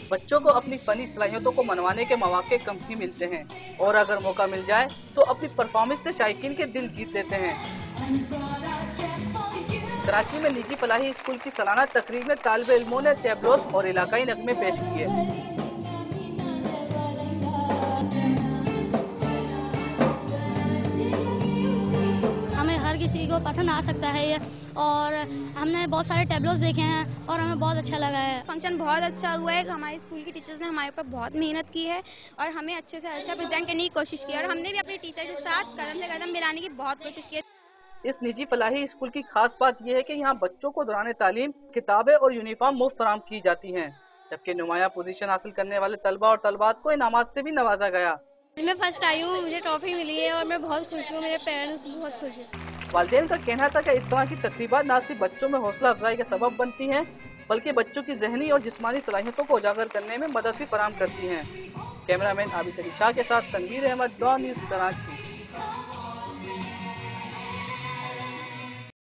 بچوں کو اپنی فنی صلاحیتوں کو منوانے کے مواقع کم ہی ملتے ہیں اور اگر موقع مل جائے تو اپنی پرفارمنس سے شائقین کے دل جیت لیتے ہیں۔ کراچی میں نجی فلاحی اسکول کی سالانہ تقریب میں طالب علموں نے ٹیبلوز اور علاقائی نغمے پیش کیے۔ ہمیں ہر کسی کو پسند آ سکتا ہے یہ، اور ہم نے بہت سارے ٹیبلوز دیکھے ہیں اور ہمیں بہت اچھا لگا ہے۔ فنکشن بہت اچھا ہوا ہے، ہمارے اسکول کی ٹیچرز نے ہمارے اوپر بہت محنت کی ہے اور ہمیں اچھے سے اچھا پریزنٹ کرنے کی کوشش کی، اور ہم نے بھی اپنے ٹیچر کے ساتھ قدم سے قدم ملانے کی بہت کوشش کی۔ اس نجی فلاحی اسکول کی خاص بات یہ ہے کہ یہاں بچوں کو دوران تعلیم کتابیں اور یونیفارم مفت فراہم کی جاتی ہیں، جبکہ نمایاں پوزیشن حاصل کرنے والے طلبہ اور طالبات کو انعامات سے بھی نوازا گیا۔ میں فرسٹ آئی ہوں، مجھے ٹرافی ملی ہے اور میں بہت خوش ہوں، میرے پیرنٹس بہت خوش ہیں۔ والدین کا کہنا تھا کہ اس طرح کی تقریبات نہ صرف بچوں میں حوصلہ افزائی کا سبب بنتی ہیں بلکہ بچوں کی ذہنی اور جسمانی صلاحیتوں کو اجاگر کرنے میں مدد بھی فراہم کرتی ہیں۔ کیمرہ مین عابد علی شاہ کے ساتھ تنویر احمد، ڈان نیوز، کراچی۔